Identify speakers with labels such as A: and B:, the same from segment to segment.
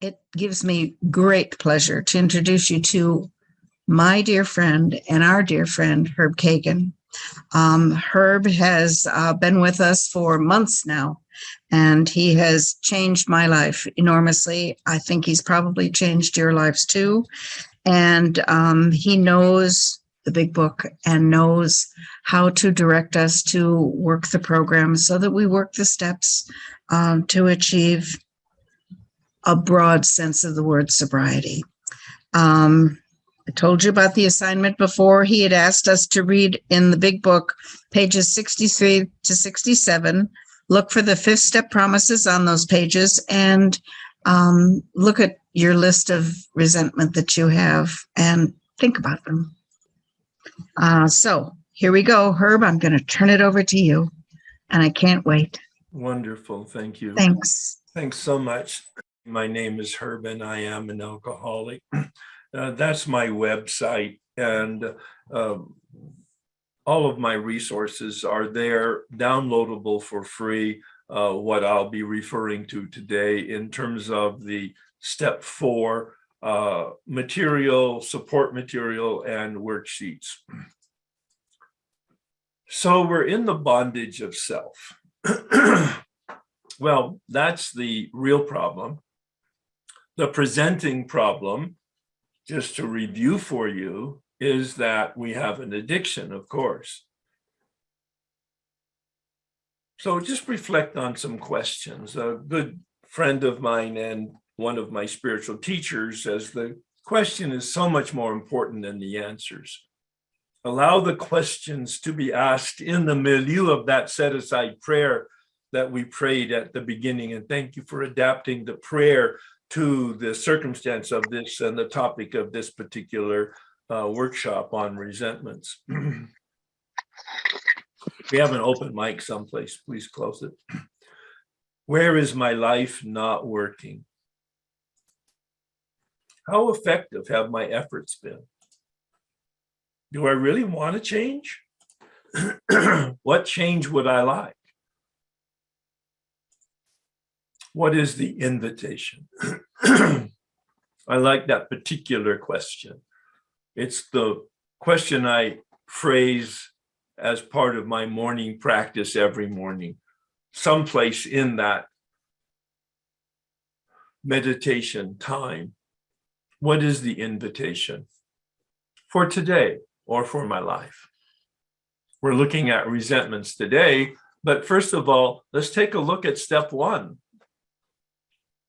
A: It gives me great pleasure to introduce you to my dear friend and our dear friend, Herb Kagan. Herb has been with us for months now, and he has changed my life enormously. I think he's probably changed your lives too. And he knows the big book and knows how to direct us to work the program so that we work the steps to achieve a broad sense of the word sobriety. I told you about the assignment before. He had asked us to read in the big book, pages 63 to 67, look for the fifth step promises on those pages, and look at your list of resentment that you have and think about them. So here we go. Herb, I'm going to turn it over to you, and I can't wait.
B: Wonderful. Thank you.
A: Thanks.
B: Thanks so much. My name is Herb, and I am an alcoholic. That's my website, and all of my resources are there, downloadable for free. What I'll be referring to today in terms of the step 4 material, support material, and worksheets. So we're in the bondage of self. Well, that's the real problem. The presenting problem, just to review for you, is that we have an addiction, of course. So just reflect on some questions. A good friend of mine and one of my spiritual teachers says the question is so much more important than the answers. Allow the questions to be asked in the milieu of that set-aside prayer that we prayed at the beginning. And thank you for adapting the prayer to the circumstance of this and the topic of this particular workshop on resentments. We have an open mic someplace, please close it. Where is my life not working? How effective have my efforts been? Do I really want to change? What change would I like? What is the invitation? I like that particular question. It's the question I phrase as part of my morning practice every morning. Someplace in that meditation time, what is the invitation for today or for my life? We're looking at resentments today, but first of all, let's take a look at step 1.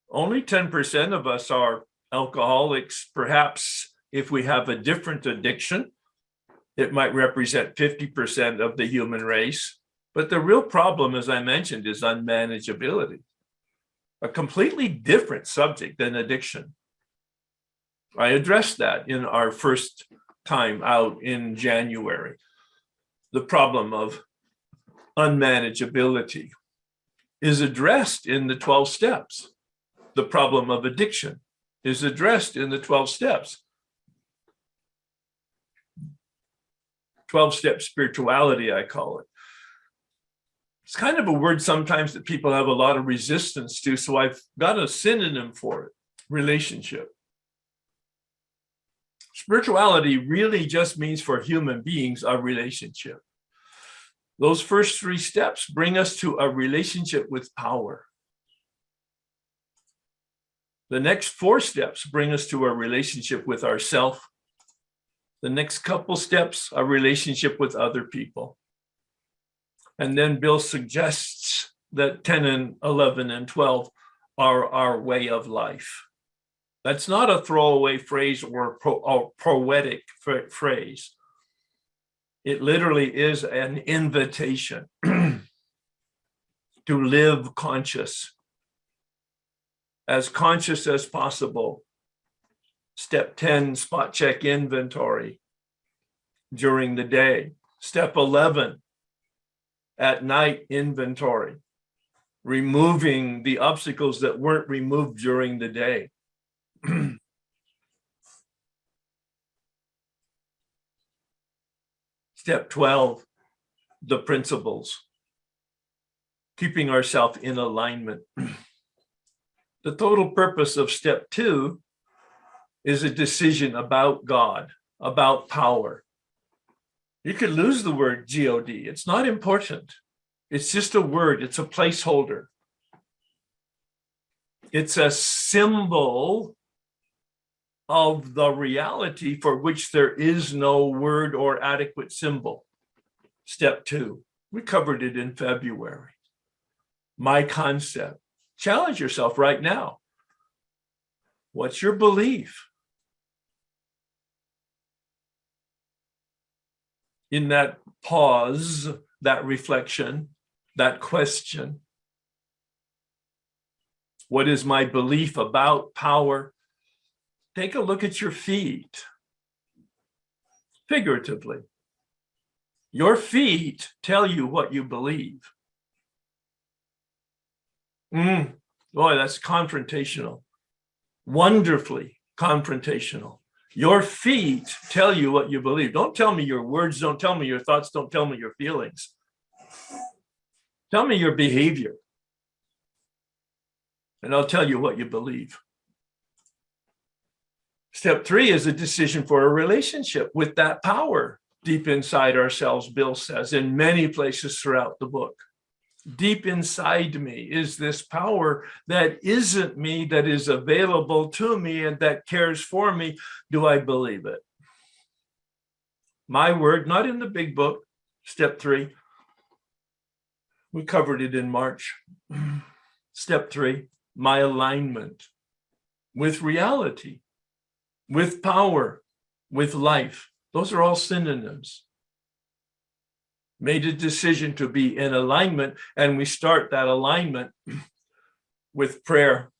B: Only 10% of us are alcoholics. Perhaps if we have a different addiction, it might represent 50% of the human race. But the real problem, as I mentioned, is unmanageability, a completely different subject than addiction. I addressed that in our first time out in January. The problem of unmanageability is addressed in the 12 steps. The problem of addiction is addressed in the 12 steps. 12-step spirituality, I call it. It's kind of a word sometimes that people have a lot of resistance to, so I've got a synonym for it: relationship. Spirituality really just means for human beings a relationship. Those first 3 steps bring us to a relationship with power. The next 4 steps bring us to a relationship with ourself. The next couple steps, a relationship with other people. And then Bill suggests that 10 and 11 and 12 are our way of life. That's not a throwaway phrase or a poetic phrase. It literally is an invitation to live conscious as possible. Step 10, spot check inventory during the day. Step 11, at night inventory, removing the obstacles that weren't removed during the day. Step 12, the principles, keeping ourselves in alignment. The total purpose of step 2 is a decision about God, about power. You could lose the word God. It's not important. It's just a word. It's a placeholder. It's a symbol of the reality for which there is no word or adequate symbol. Step 2. We covered it in February. My concept. Challenge yourself right now. What's your belief? In that pause, that reflection, that question, what is my belief about power? Take a look at your feet, figuratively. Your feet tell you what you believe. Boy, that's confrontational, wonderfully confrontational. Your feet tell you what you believe. Don't tell me your words, don't tell me your thoughts, don't tell me your feelings. Tell me your behavior, and I'll tell you what you believe. Step 3 is a decision for a relationship with that power deep inside ourselves, Bill says, in many places throughout the book. Deep inside me is this power that isn't me, that is available to me and that cares for me. Do I believe it? My word, not in the big book, step 3. We covered it in March. Step 3, my alignment with reality, with power, with life. Those are all synonyms. Made a decision to be in alignment, and we start that alignment with prayer.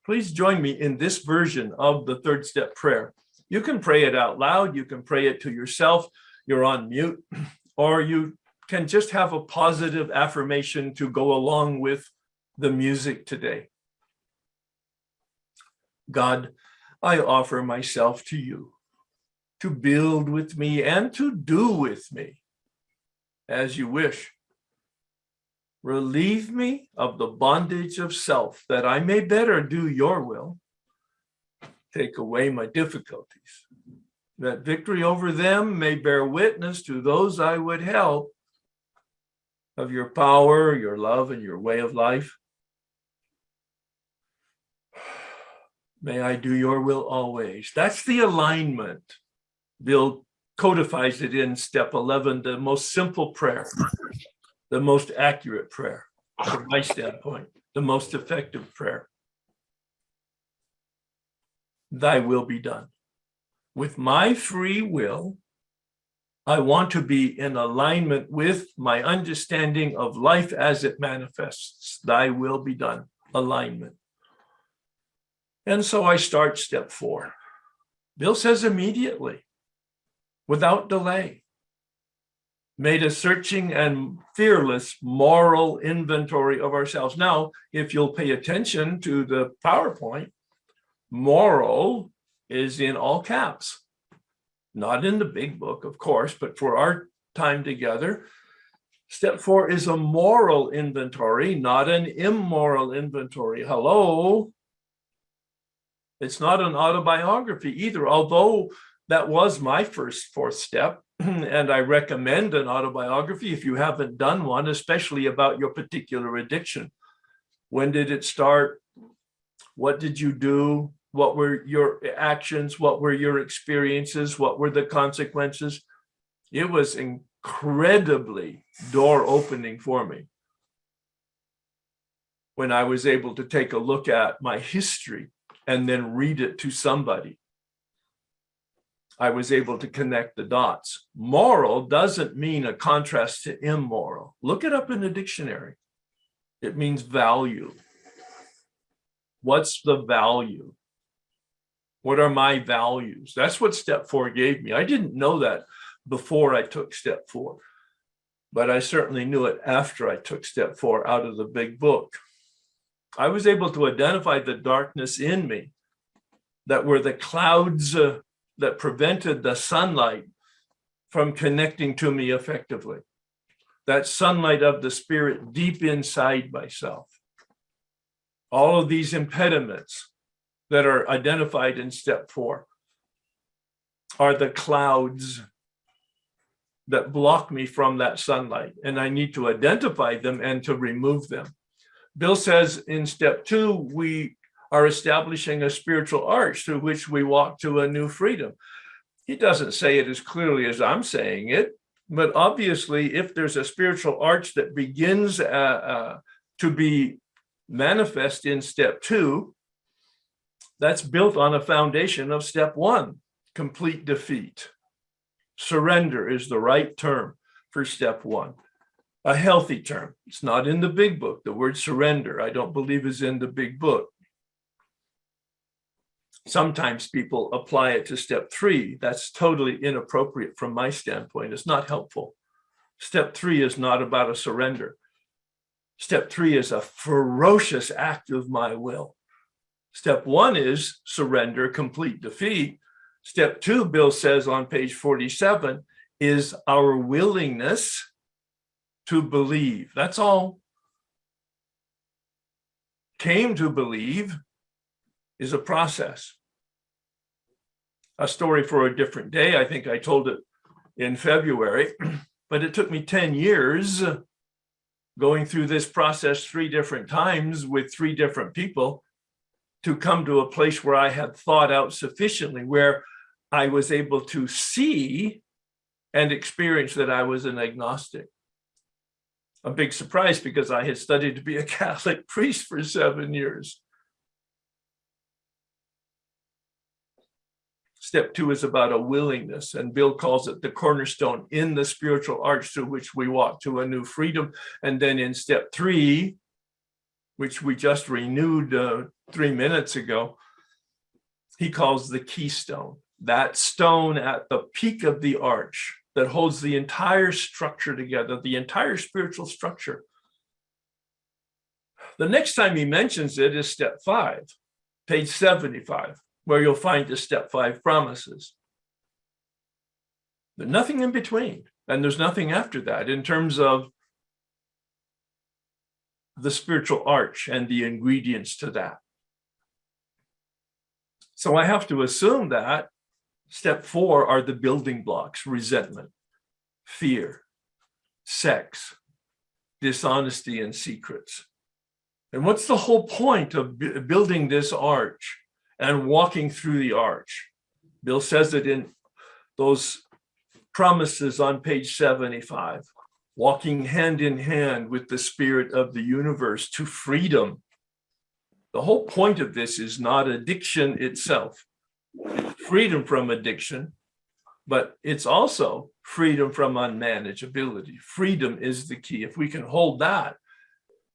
B: Please join me in this version of the 3rd step prayer. You can pray it out loud, you can pray it to yourself, you're on mute, or you can just have a positive affirmation to go along with the music today. God, I offer myself to you to build with me and to do with me as you wish. Relieve me of the bondage of self, that I may better do your will. Take away my difficulties, that victory over them may bear witness to those I would help of your power, your love, and your way of life. May I do your will always. That's the alignment. Bill codifies it in step 11, the most simple prayer, the most accurate prayer, from my standpoint, the most effective prayer. Thy will be done. With my free will, I want to be in alignment with my understanding of life as it manifests. Thy will be done. Alignment. And so I start step 4. Bill says immediately, without delay. Made a searching and fearless moral inventory of ourselves. Now, if you'll pay attention to the PowerPoint, moral is in all caps. Not in the big book, of course, but for our time together, step 4 is a moral inventory, not an immoral inventory. Hello? It's not an autobiography either, although that was my first 4th step. And I recommend an autobiography if you haven't done one, especially about your particular addiction. When did it start? What did you do? What were your actions? What were your experiences? What were the consequences? It was incredibly door opening for me when I was able to take a look at my history and then read it to somebody. I was able to connect the dots. Moral doesn't mean a contrast to immoral. Look it up in the dictionary. It means value. What's the value? What are my values? That's what step 4 gave me. I didn't know that before I took step 4, but I certainly knew it after I took step 4 out of the big book. I was able to identify the darkness in me that were the clouds that prevented the sunlight from connecting to me effectively. That sunlight of the spirit deep inside myself. All of these impediments that are identified in step 4 are the clouds that block me from that sunlight, and I need to identify them and to remove them. Bill says in step 2, we are establishing a spiritual arch through which we walk to a new freedom. He doesn't say it as clearly as I'm saying it, but obviously, if there's a spiritual arch that begins to be manifest in step 2, that's built on a foundation of step 1, complete defeat. Surrender is the right term for step 1, a healthy term. It's not in the big book. The word surrender, I don't believe, is in the big book. Sometimes people apply it to step 3. That's totally inappropriate from my standpoint. It's not helpful. Step 3 is not about a surrender. Step 3 is a ferocious act of my will. Step 1 is surrender, complete defeat. Step 2, Bill says on page 47, is our willingness to believe. That's all. Came to believe is a process. A story for a different day. I think I told it in February, but it took me 10 years going through this process 3 different times with 3 different people to come to a place where I had thought out sufficiently, where I was able to see and experience that I was an agnostic. A big surprise, because I had studied to be a Catholic priest for 7 years. Step 2 is about a willingness, and Bill calls it the cornerstone in the spiritual arch through which we walk to a new freedom. And then in step 3, which we just renewed 3 minutes ago, he calls the keystone, that stone at the peak of the arch that holds the entire structure together, the entire spiritual structure. The next time he mentions it is step 5, page 75. Where you'll find the step 5 promises. There's nothing in between, and there's nothing after that in terms of the spiritual arch and the ingredients to that. So I have to assume that step 4 are the building blocks: resentment, fear, sex, dishonesty, and secrets. And what's the whole point of building this arch and walking through the arch? Bill says it in those promises on page 75, walking hand in hand with the spirit of the universe to freedom. The whole point of this is not addiction itself, it's freedom from addiction, but it's also freedom from unmanageability. Freedom is the key. If we can hold that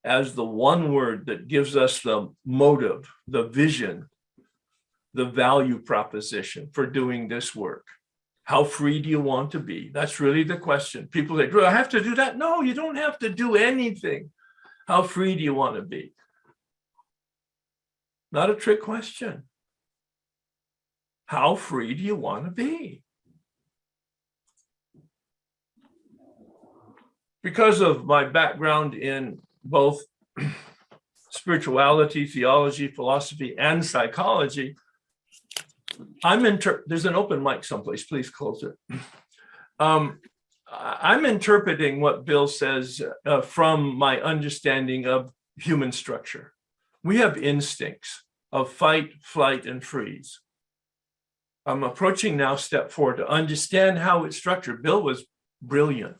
B: as the one word that gives us the motive, the vision, the value proposition for doing this work. How free do you want to be? That's really the question. People say, do I have to do that? No, you don't have to do anything. How free do you want to be? Not a trick question. How free do you want to be? Because of my background in both spirituality, theology, philosophy, and psychology, there's an open mic someplace, please close it. I'm interpreting what Bill says from my understanding of human structure. We have instincts of fight, flight, and freeze. I'm approaching now step 4 to understand how it's structured. Bill was brilliant.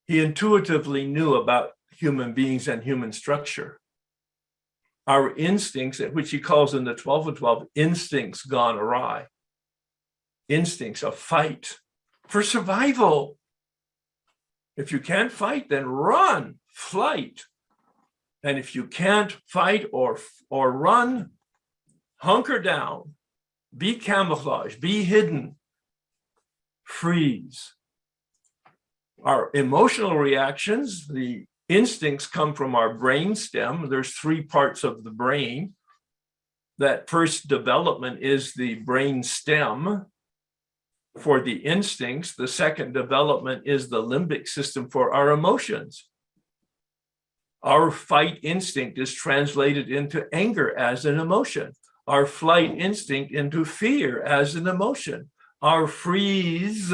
B: He intuitively knew about human beings and human structure. Our instincts, which he calls in the 12 and 12, instincts gone awry. Instincts of fight for survival. If you can't fight, then run, flight. And if you can't fight or run, hunker down, be camouflaged, be hidden, freeze. Our emotional reactions, the instincts, come from our brain stem. There's 3 parts of the brain. That first development is the brain stem for the instincts. The second development is the limbic system for our emotions. Our fight instinct is translated into anger as an emotion. Our flight instinct into fear as an emotion. Our freeze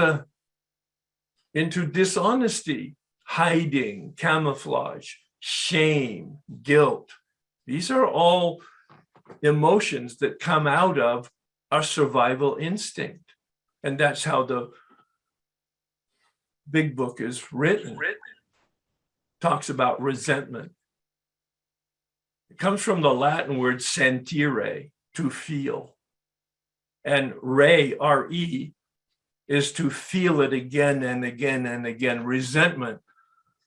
B: into dishonesty, hiding, camouflage, shame, guilt. These are all emotions that come out of our survival instinct. And that's how the big book is written. Talks about resentment. It comes from the Latin word sentire, to feel. And re, R-E, is to feel it again and again and again. Resentment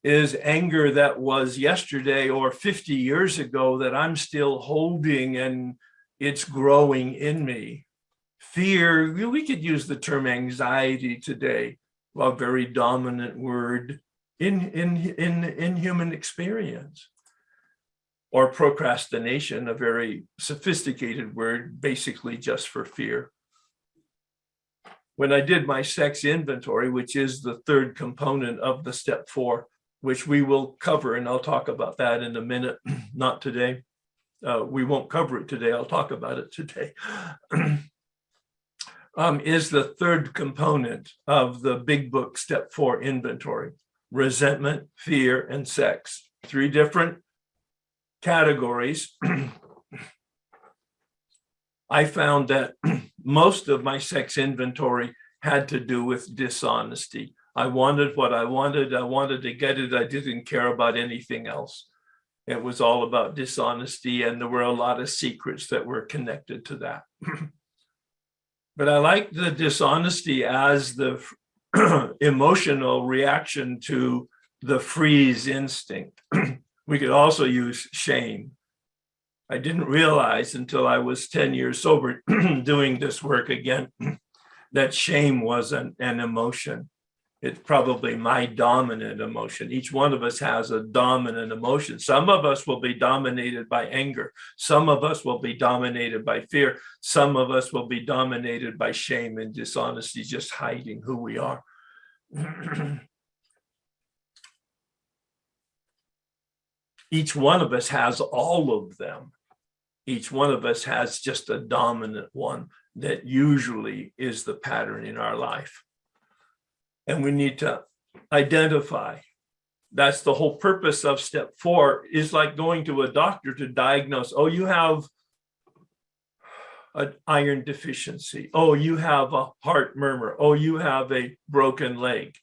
B: is anger that was yesterday or 50 years ago that I'm still holding and it's growing in me. Fear, we could use the term anxiety today, a very dominant word in human experience. Or procrastination, a very sophisticated word, basically just for fear. When I did my sex inventory, which is the third component of the step 4, which we will cover, and I'll talk about that in a minute, not today. We won't cover it today, I'll talk about it today, is the third component of the big book step 4 inventory. Resentment, fear, and sex. 3 different categories. I found that most of my sex inventory had to do with dishonesty. I wanted what I wanted to get it. I didn't care about anything else. It was all about dishonesty, and there were a lot of secrets that were connected to that. But I like the dishonesty as the emotional reaction to the freeze instinct. We could also use shame. I didn't realize until I was 10 years sober doing this work again, that shame was an emotion. It's probably my dominant emotion. Each one of us has a dominant emotion. Some of us will be dominated by anger. Some of us will be dominated by fear. Some of us will be dominated by shame and dishonesty, just hiding who we are. Each one of us has all of them. Each one of us has just a dominant one that usually is the pattern in our life. And we need to identify. That's the whole purpose of step 4, is like going to a doctor to diagnose, oh, you have an iron deficiency. Oh, you have a heart murmur. Oh, you have a broken leg.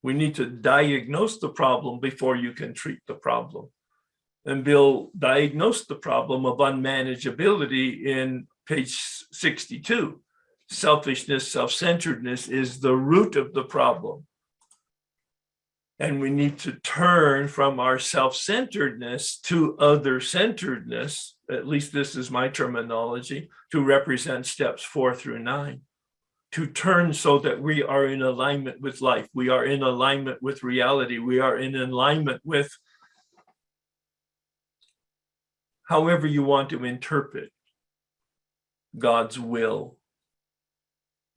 B: We need to diagnose the problem before you can treat the problem. And Bill diagnosed the problem of unmanageability in page 62. Selfishness, self-centeredness is the root of the problem. And we need to turn from our self-centeredness to other-centeredness, at least this is my terminology, to represent steps 4 through 9. To turn so that we are in alignment with life. We are in alignment with reality. We are in alignment with however you want to interpret God's will.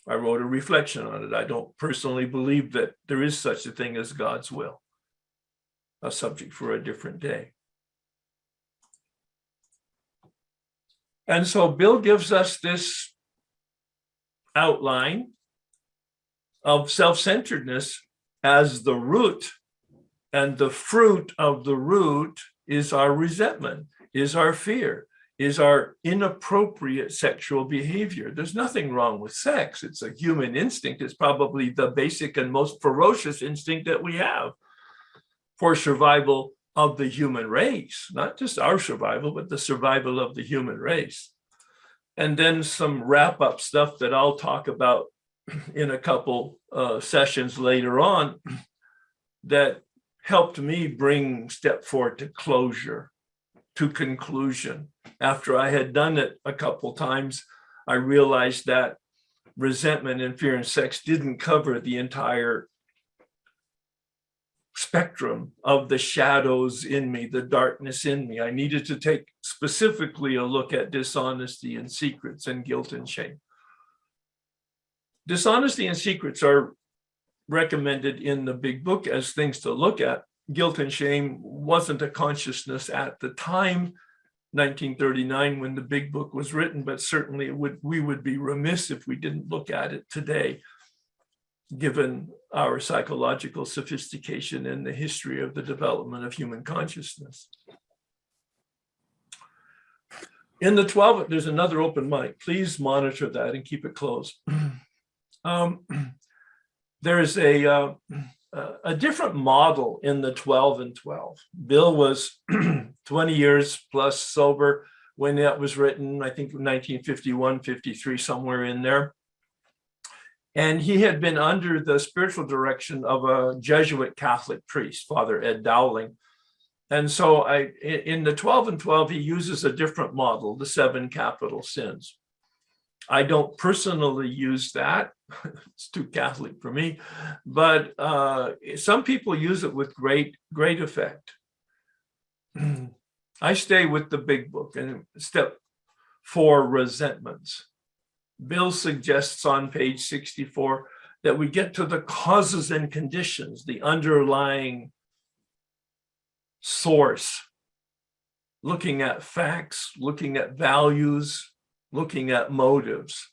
B: I wrote a reflection on it. I don't personally believe that there is such a thing as God's will. A subject for a different day. And so Bill gives us this outline of self-centeredness as the root, and the fruit of the root is our resentment, is our fear, is our inappropriate sexual behavior. There's nothing wrong with sex. It's a human instinct. It's probably the basic and most ferocious instinct that we have for survival of the human race, not just our survival, but the survival of the human race. And then some wrap-up stuff that I'll talk about in a couple sessions later on that helped me bring step 4 to closure, to conclusion. After I had done it a couple times, I realized that resentment and fear and sex didn't cover the entire spectrum of the shadows in me, the darkness in me. I needed to take specifically a look at dishonesty and secrets and guilt and shame. Dishonesty and secrets are recommended in the big book as things to look at. guilt and shame wasn't a consciousness at the time, 1939, when the big book was written, but certainly we would be remiss if we didn't look at it today, given our psychological sophistication and the history of the development of human consciousness. In the 12, there's another open mic. Please monitor that and keep it closed. There is a different model in the 12 and 12. Bill was 20 years plus sober when that was written, I think 1951, 53, somewhere in there. And he had been under the spiritual direction of a Jesuit Catholic priest, Father Ed Dowling. And so in the 12 and 12, he uses a different model, the 7 capital sins. I don't personally use that. It's too Catholic for me. But some people use it with great effect. I stay with the big book and step 4, resentments. Bill suggests on page 64 that we get to the causes and conditions, the underlying source, looking at facts, looking at values, looking at motives.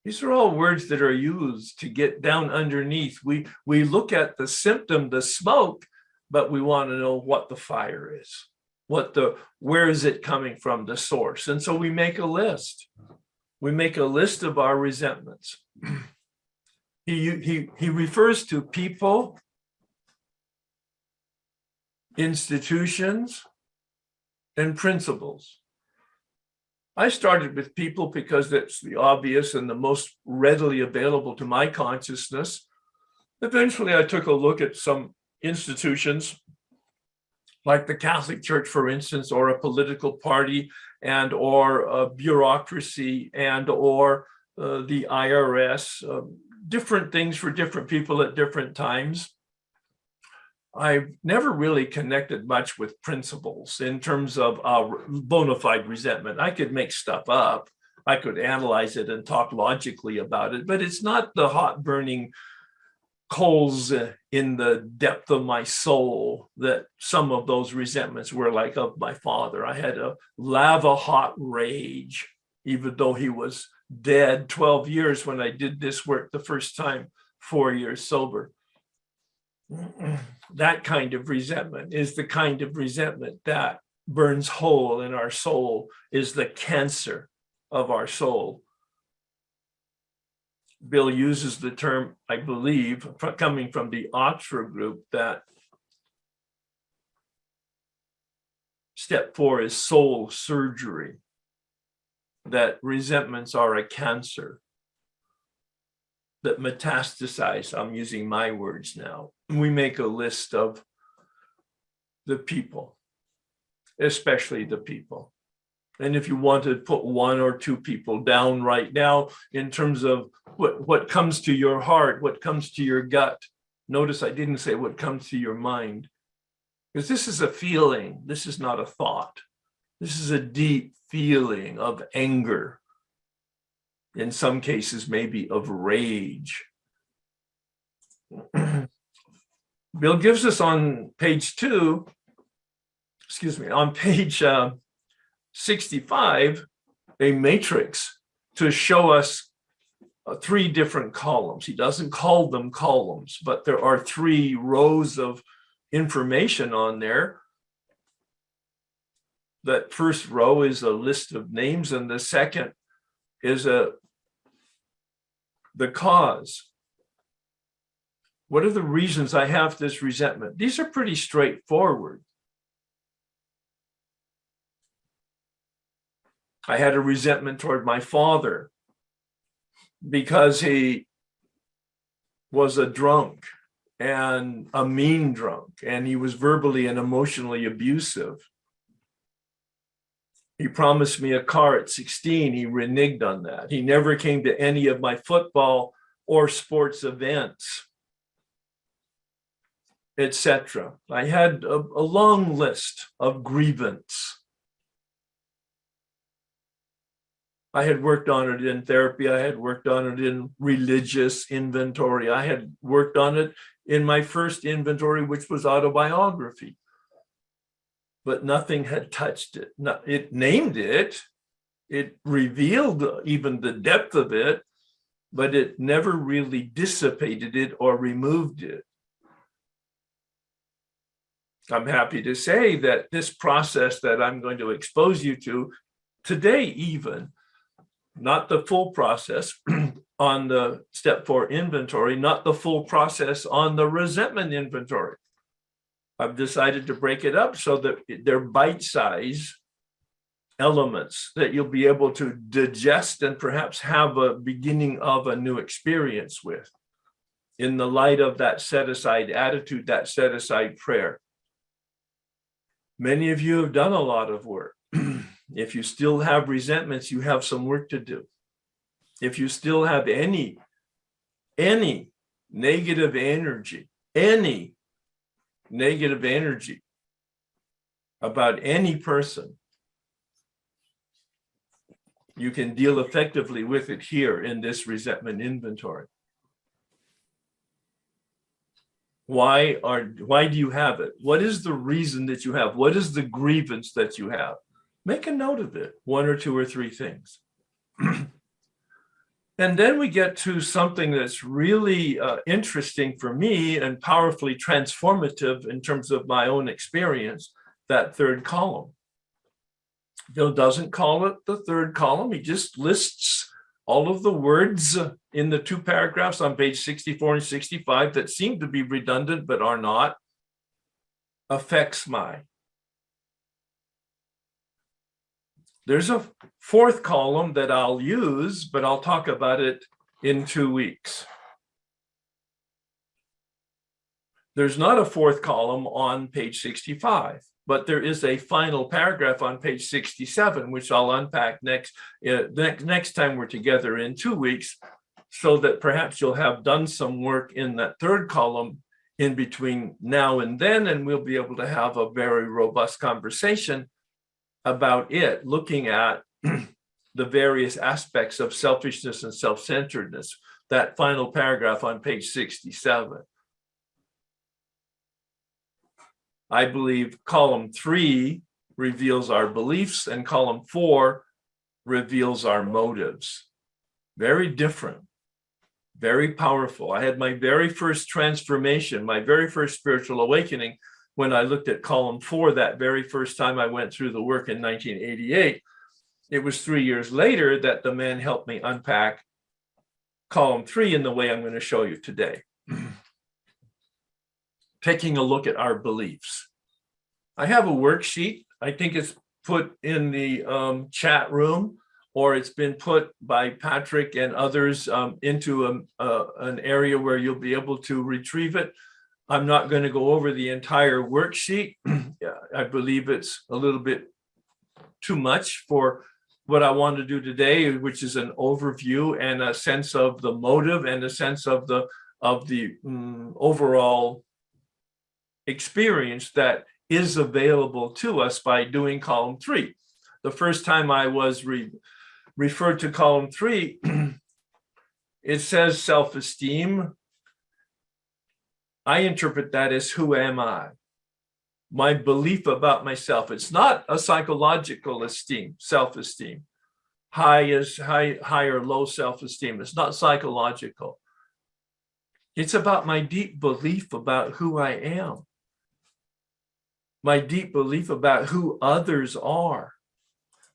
B: These are all words that are used to get down underneath. We look at the symptom, the smoke, but we want to know what the fire is, where is it coming from, the source. And so we make a list. We make a list of our resentments. He refers to people, institutions, and principles. I started with people because that's the obvious and the most readily available to my consciousness. Eventually, I took a look at some institutions like the Catholic Church, for instance, or a political party, and or a bureaucracy, and or the IRS, different things for different people at different times. I've never really connected much with principles in terms of bona fide resentment. I could make stuff up. I could analyze it and talk logically about it, but it's not the hot burning coals in the depth of my soul that some of those resentments were, like of my father. I had a lava hot rage, even though he was dead 12 years when I did this work the first time, 4 years sober. That kind of resentment is the kind of resentment that burns hole in our soul, is the cancer of our soul. Bill uses the term, I believe, coming from the Oxford group, that step 4 is soul surgery, that resentments are a cancer that metastasize. I'm using my words now. We make a list of the people, especially the people. And if you want to put 1 or 2 people down right now in terms of what comes to your heart, what comes to your gut, notice I didn't say what comes to your mind, because this is a feeling. This is not a thought. This is a deep feeling of anger. In some cases, maybe of rage. Bill gives us on page 2, on page 65, a matrix to show us 3 different columns. He doesn't call them columns, but there are 3 rows of information on there. That first row is a list of names, and the second is the cause. What are the reasons I have this resentment? These are pretty straightforward. I had a resentment toward my father because he was a drunk, and a mean drunk, and he was verbally and emotionally abusive. He promised me a car at 16. He reneged on that. He never came to any of my football or sports events, etc. I had a long list of grievance. I had worked on it in therapy. I had worked on it in religious inventory. I had worked on it in my first inventory, which was autobiography. But nothing had touched it. It named it. It revealed even the depth of it, but it never really dissipated it or removed it. I'm happy to say that this process that I'm going to expose you to today, even, not the full process on the step 4 inventory, not the full process on the resentment inventory. I've decided to break it up so that they're bite-sized elements that you'll be able to digest and perhaps have a beginning of a new experience with in the light of that set-aside attitude, that set-aside prayer. Many of you have done a lot of work. If you still have resentments, you have some work to do. If you still have any negative energy about any person, you can deal effectively with it here in this resentment inventory. Why do you have it? What is the reason that you have? What is the grievance that you have? Make a note of it, 1 or 2 or 3 things. And then we get to something that's really interesting for me and powerfully transformative in terms of my own experience, that 3rd column. Bill doesn't call it the 3rd column. He just lists all of the words in the 2 paragraphs on page 64 and 65 that seem to be redundant but are not. Affects my. There's a 4th column that I'll use, but I'll talk about it in 2 weeks. There's not a 4th column on page 65, but there is a final paragraph on page 67, which I'll unpack next time we're together in 2 weeks, so that perhaps you'll have done some work in that 3rd column in between now and then, and we'll be able to have a very robust conversation about it, looking at the various aspects of selfishness and self-centeredness, that final paragraph on page 67. I believe column 3 reveals our beliefs and column 4 reveals our motives. Very different, very powerful. I had my very first transformation, my very first spiritual awakening when I looked at column 4 that very first time I went through the work in 1988. It was 3 years later that the man helped me unpack column 3 in the way I'm going to show you today. Taking a look at our beliefs. I have a worksheet. I think it's put in the chat room, or it's been put by Patrick and others into an area where you'll be able to retrieve it. I'm not going to go over the entire worksheet. I believe it's a little bit too much for what I want to do today, which is an overview and a sense of the motive and a sense of the overall experience that is available to us by doing column 3. The first time I was referred to column 3, it says self-esteem. I interpret that as who am I? My belief about myself. It's not a psychological esteem, self-esteem. High or low self-esteem. It's not psychological. It's about my deep belief about who I am. My deep belief about who others are.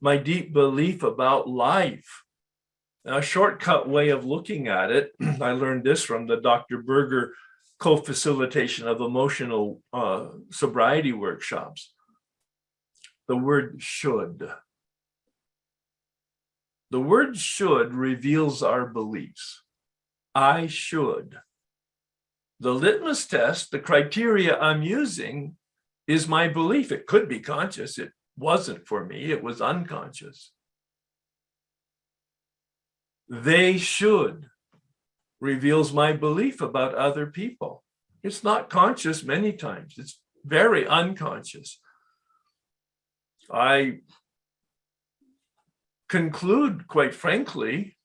B: My deep belief about life. Now, a shortcut way of looking at it, I learned this from the Dr. Berger co-facilitation of emotional sobriety workshops. The word should. The word should reveals our beliefs. I should. The litmus test, the criteria I'm using is my belief. It could be conscious. It wasn't for me. It was unconscious. They should reveals my belief about other people. It's not conscious many times. It's very unconscious. I conclude, quite frankly,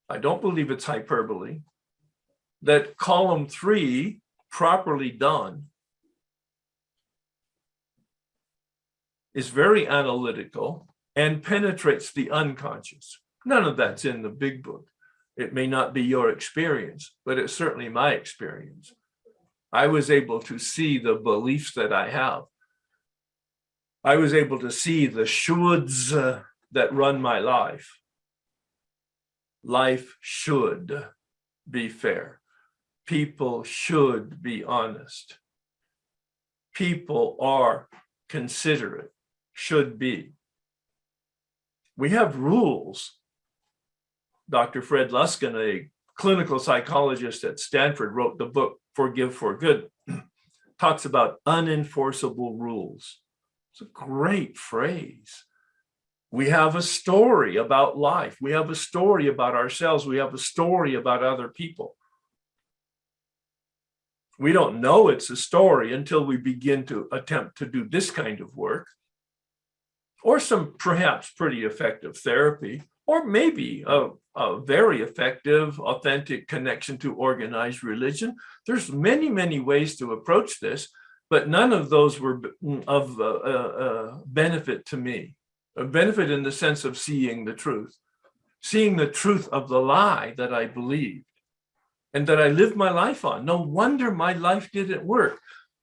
B: I don't believe it's hyperbole, that column 3, properly done, is very analytical and penetrates the unconscious. None of that's in the big book. It may not be your experience, but it's certainly my experience. I was able to see the beliefs that I have. I was able to see the shoulds that run my life. Life should be fair. People should be honest. People are considerate, should be. We have rules. Dr. Fred Luskin, a clinical psychologist at Stanford, wrote the book Forgive for Good, talks about unenforceable rules. It's a great phrase. We have a story about life. We have a story about ourselves. We have a story about other people. We don't know it's a story until we begin to attempt to do this kind of work, or some perhaps pretty effective therapy, or maybe a very effective, authentic connection to organized religion. There's many, many ways to approach this, but none of those were of benefit to me. A benefit in the sense of seeing the truth of the lie that I believed and that I lived my life on. No wonder my life didn't work.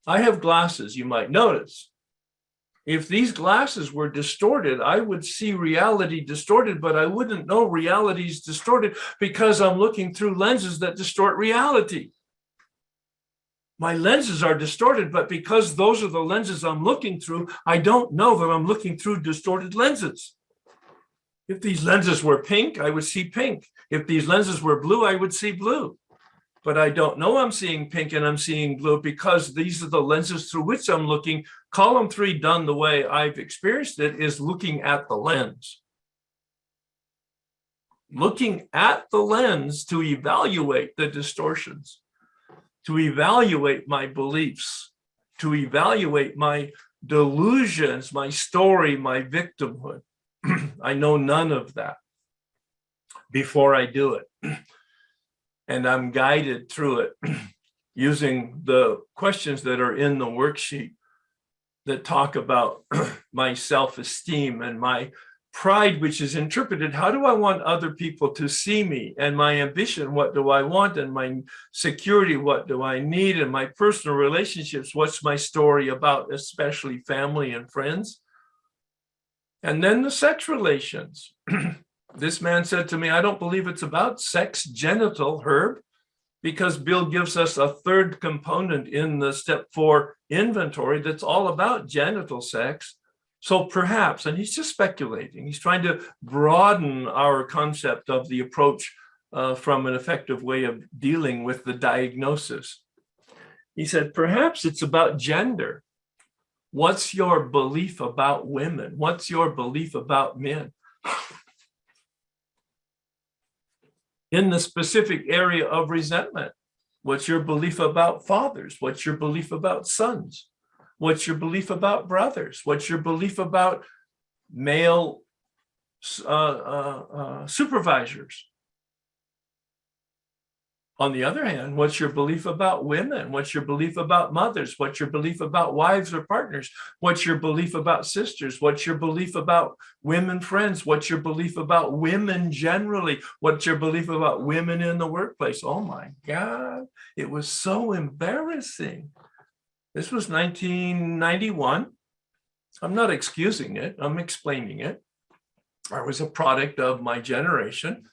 B: I have glasses, you might notice. If these glasses were distorted, I would see reality distorted, but I wouldn't know reality is distorted because I'm looking through lenses that distort reality. My lenses are distorted, but because those are the lenses I'm looking through, I don't know that I'm looking through distorted lenses. If these lenses were pink, I would see pink. If these lenses were blue, I would see blue. But I don't know I'm seeing pink and I'm seeing blue because these are the lenses through which I'm looking. Column 3, done the way I've experienced it, is looking at the lens. Looking at the lens to evaluate the distortions, to evaluate my beliefs, to evaluate my delusions, my story, my victimhood. I know none of that before I do it. And I'm guided through it using the questions that are in the worksheet that talk about my self-esteem and my pride, which is interpreted, how do I want other people to see me? And my ambition, what do I want? And my security, what do I need? And my personal relationships, what's my story about, especially family and friends? And then the sex relations. This man said to me, I don't believe it's about sex genital, Herb, because Bill gives us a third component in the step 4 inventory that's all about genital sex. So perhaps, and he's just speculating, he's trying to broaden our concept of the approach from an effective way of dealing with the diagnosis. He said, perhaps it's about gender. What's your belief about women? What's your belief about men? In the specific area of resentment, what's your belief about fathers? What's your belief about sons? What's your belief about brothers? What's your belief about male supervisors? On the other hand, what's your belief about women? What's your belief about mothers? What's your belief about wives or partners? What's your belief about sisters? What's your belief about women friends? What's your belief about women generally? What's your belief about women in the workplace? Oh my God, it was so embarrassing. This was 1991. I'm not excusing it, I'm explaining it. I was a product of my generation.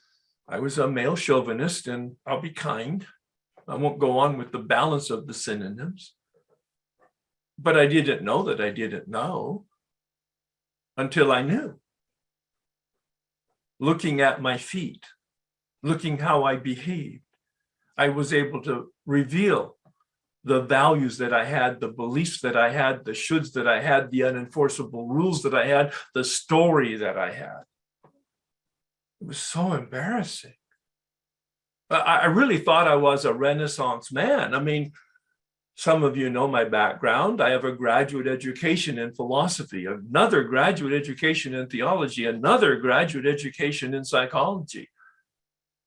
B: I was a male chauvinist, and I'll be kind. I won't go on with the balance of the synonyms. But I didn't know that I didn't know until I knew. Looking at my feet, looking how I behaved, I was able to reveal the values that I had, the beliefs that I had, the shoulds that I had, the unenforceable rules that I had, the story that I had. It was so embarrassing. I really thought I was a Renaissance man. I mean, Some of you know my background. I have a graduate education in philosophy, another graduate education in theology, another graduate education in psychology,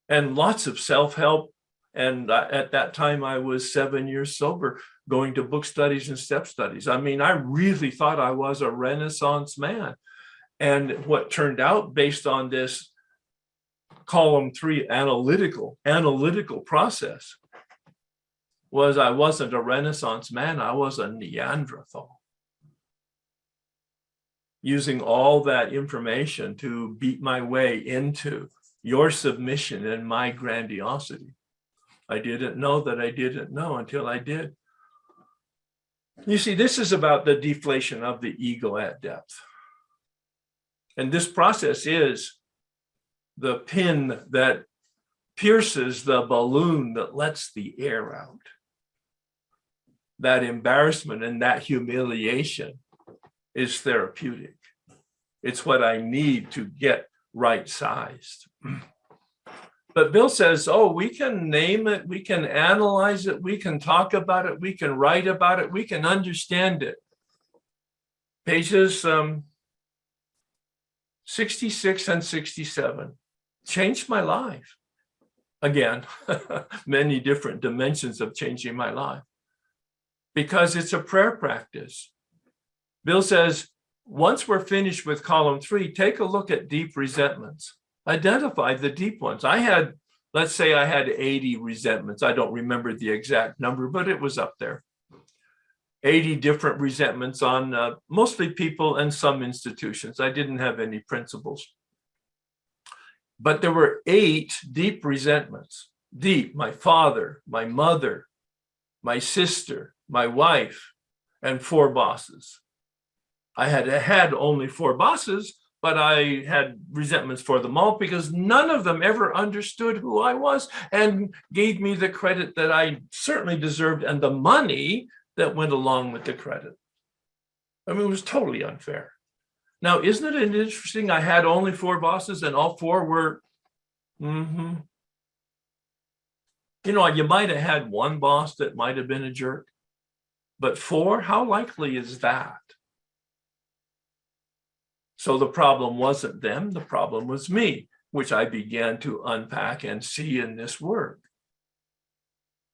B: and lots of self-help. And at that time, I was 7 years sober, going to book studies and step studies. I mean, I really thought I was a Renaissance man. And what turned out, based on this column 3 analytical process, was I wasn't a Renaissance man, I was a Neanderthal. Using all that information to beat my way into your submission and my grandiosity. I didn't know that I didn't know until I did. You see, this is about the deflation of the ego at depth. And this process is the pin that pierces the balloon that lets the air out. That embarrassment and that humiliation is therapeutic. It's what I need to get right-sized. But Bill says, oh, we can name it, we can analyze it, we can talk about it, we can write about it, we can understand it. Pages 66 and 67 changed my life. Again, many different dimensions of changing my life. Because it's a prayer practice. Bill says, once we're finished with column 3, take a look at deep resentments. Identify the deep ones. Let's say I had 80 resentments. I don't remember the exact number, but it was up there. 80 different resentments on mostly people and some institutions. I didn't have any principles. But there were 8 deep resentments. Deep, my father, my mother, my sister, my wife, and 4 bosses. I had only 4 bosses, but I had resentments for them all because none of them ever understood who I was and gave me the credit that I certainly deserved and the money that went along with the credit. I mean, it was totally unfair. Now, isn't it interesting? I had only 4 bosses and all 4 were, you know, you might have had 1 boss that might have been a jerk. But 4, how likely is that? So the problem wasn't them, the problem was me, which I began to unpack and see in this work.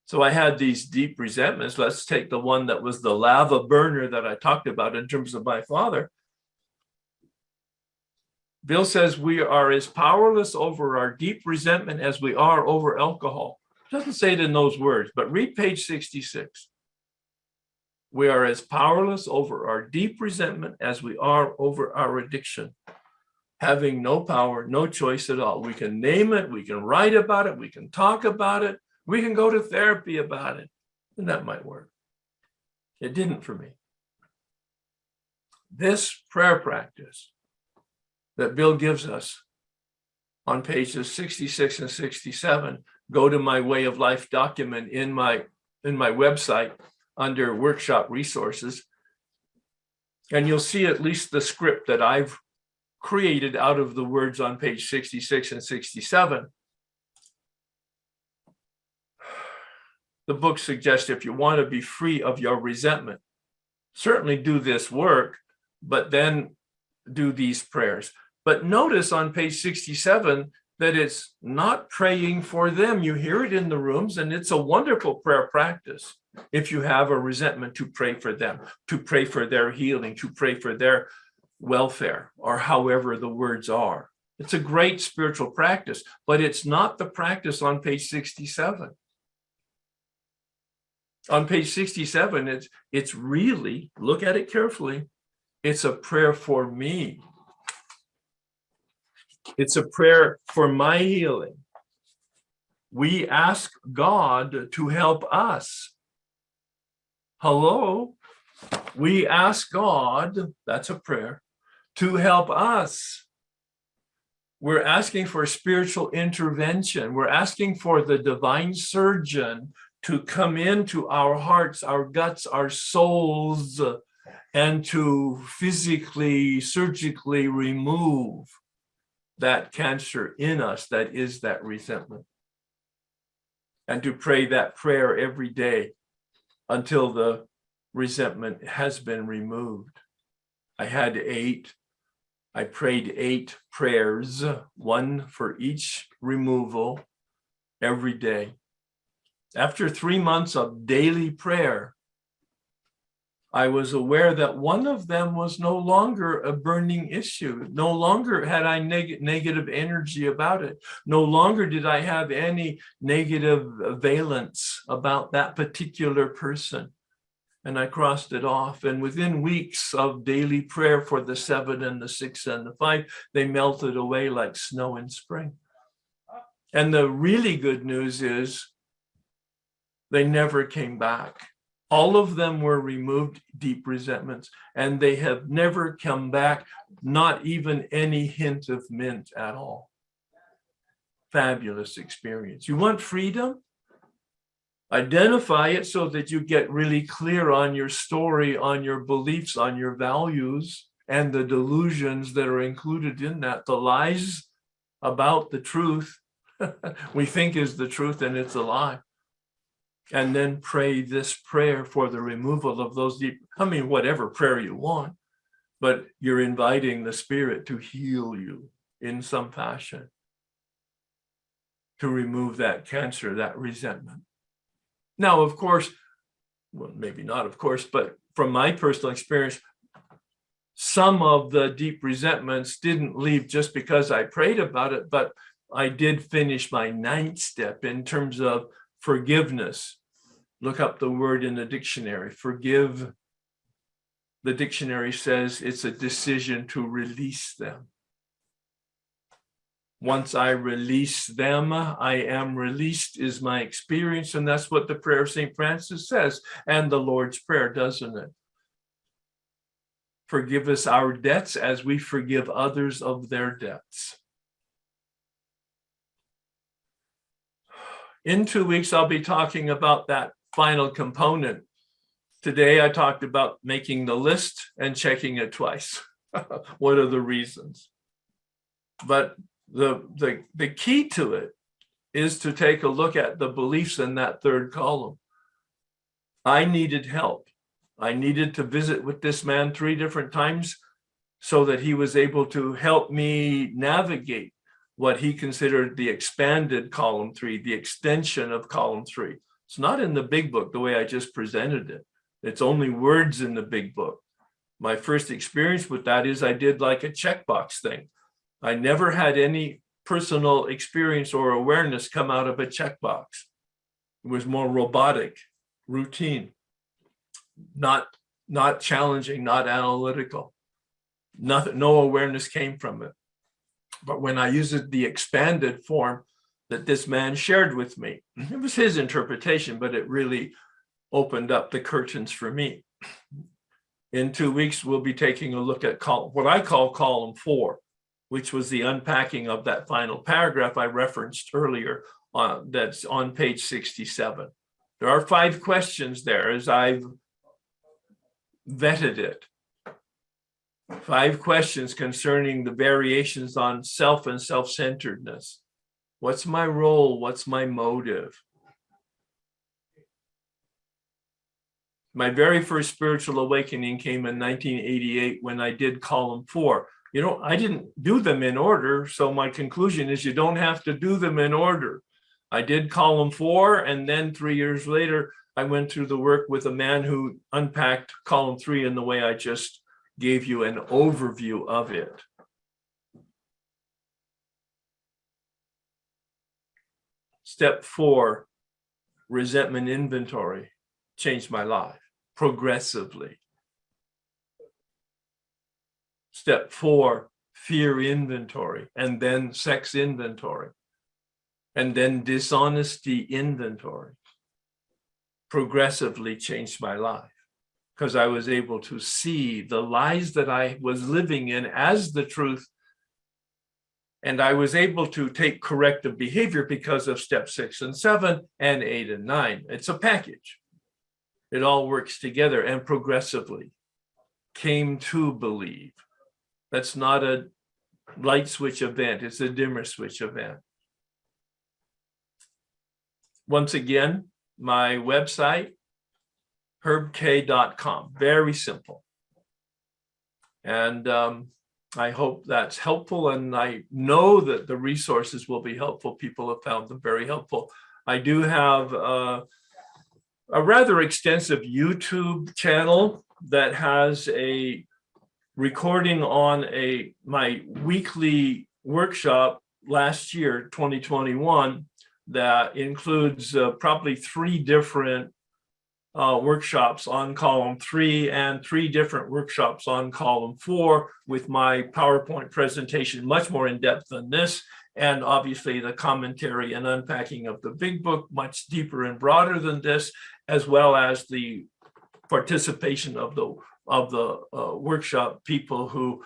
B: So I had these deep resentments. Let's take the one that was the lava burner that I talked about in terms of my father. Bill says we are as powerless over our deep resentment as we are over alcohol. Doesn't say it in those words, but read page 66. We are as powerless over our deep resentment as we are over our addiction. Having no power, no choice at all. We can name it, we can write about it, we can talk about it, we can go to therapy about it, and that might work. It didn't for me. This prayer practice that Bill gives us on pages 66 and 67, go to my Way of Life document in my website under workshop resources, and you'll see at least the script that I've created out of the words on page 66 and 67. The book suggests if you want to be free of your resentment, certainly do this work, but then do these prayers. But notice on page 67 that it's not praying for them. You hear it in the rooms, and it's a wonderful prayer practice. If you have a resentment, to pray for them, to pray for their healing, to pray for their welfare, or however the words are. It's a great spiritual practice, but it's not the practice on page 67. On page 67, it's really, look at it carefully, it's a prayer for me. It's a prayer for my healing. We ask God to help us. Hello? We ask God, that's a prayer, to help us. We're asking for spiritual intervention. We're asking for the divine surgeon to come into our hearts, our guts, our souls, and to physically, surgically remove that cancer in us that is that resentment. And to pray that prayer every day. until the resentment has been removed. I had 8. I prayed 8 prayers, one for each removal every day. After 3 months of daily prayer, I was aware that one of them was no longer a burning issue. No longer had I negative energy about it. No longer did I have any negative valence about that particular person. And I crossed it off. And within weeks of daily prayer for the 7 and the 6 and the 5, they melted away like snow in spring. And the really good news is they never came back. All of them were removed, deep resentments, and they have never come back, not even any hint of mint at all. Fabulous experience. You want freedom? Identify it so that you get really clear on your story, on your beliefs, on your values, and the delusions that are included in that, the lies about the truth we think is the truth and it's a lie. And then pray this prayer for the removal of those deep, whatever prayer you want, but you're inviting the Spirit to heal you in some fashion, to remove that cancer, that resentment. Now, of course, well, maybe not of course, but from my personal experience, some of the deep resentments didn't leave just because I prayed about it, but I did finish my 9th step in terms of forgiveness. Look up the word in the dictionary, forgive. The dictionary says it's a decision to release them. Once I release them, I am released is my experience. And that's what the prayer of St. Francis says, and the Lord's Prayer, doesn't it? Forgive us our debts as we forgive others of their debts. In 2 weeks, I'll be talking about that final component. Today, I talked about making the list and checking it twice. What are the reasons? But the key to it is to take a look at the beliefs in that 3rd column. I needed help. I needed to visit with this man 3 different times so that he was able to help me navigate what he considered the expanded column 3, the extension of column 3. It's not in the big book the way I just presented it. It's only words in the big book. My first experience with that is I did like a checkbox thing. I never had any personal experience or awareness come out of a checkbox. It was more robotic, routine, not challenging, not analytical. No awareness came from it. But when I used the expanded form that this man shared with me, it was his interpretation, but it really opened up the curtains for me. In 2 weeks, we'll be taking a look at what I call column 4, which was the unpacking of that final paragraph I referenced earlier, that's on page 67. There are 5 questions there as I've vetted it. 5 questions concerning the variations on self and self-centeredness. What's my role? What's my motive? My very first spiritual awakening came in 1988 when I did column 4. I didn't do them in order, so my conclusion is you don't have to do them in order. I did column 4, and then 3 years later, I went through the work with a man who unpacked column 3 in the way I just gave you an overview of it. Step 4, resentment inventory, changed my life progressively. Step 4, fear inventory, and then sex inventory, and then dishonesty inventory. Progressively changed my life because I was able to see the lies that I was living in as the truth. And I was able to take corrective behavior because of step 6 and 7 and 8 and 9. It's a package. It all works together, and progressively came to believe. That's not a light switch event. It's a dimmer switch event. Once again, my website, herbk.com. Very simple. And I hope that's helpful. And I know that the resources will be helpful. People have found them very helpful. I do have a rather extensive YouTube channel that has a recording on my weekly workshop last year, 2021, that includes probably 3 different workshops on column 3 and 3 different workshops on column 4, with my PowerPoint presentation much more in depth than this, and obviously the commentary and unpacking of the big book much deeper and broader than this, as well as the participation of the workshop people who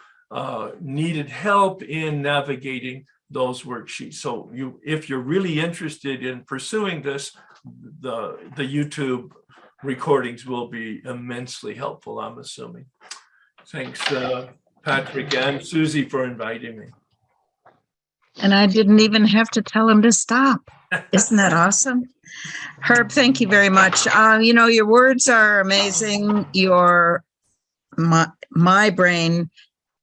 B: needed help in navigating those worksheets. So if you're really interested in pursuing this, the YouTube recordings will be immensely helpful, I'm assuming. Thanks, Patrick and Susie, for inviting me.
A: And I didn't even have to tell him to stop. Isn't that awesome? Herb, thank you very much. Your words are amazing. My brain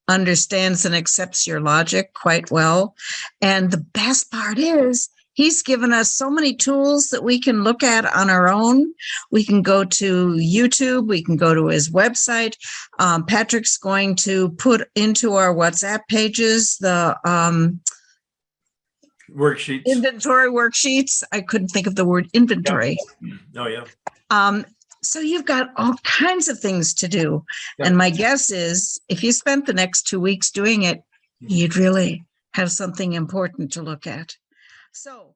A: understands and accepts your logic quite well. And the best part is he's given us so many tools that we can look at on our own. We can go to YouTube. We can go to his website. Patrick's going to put into our WhatsApp pages the
B: worksheets,
A: inventory worksheets. I couldn't think of the word inventory.
B: Yeah. Oh, yeah.
A: So you've got all kinds of things to do.
B: Yeah.
A: And my guess is if you spent the next 2 weeks doing it, you'd really have something important to look at. So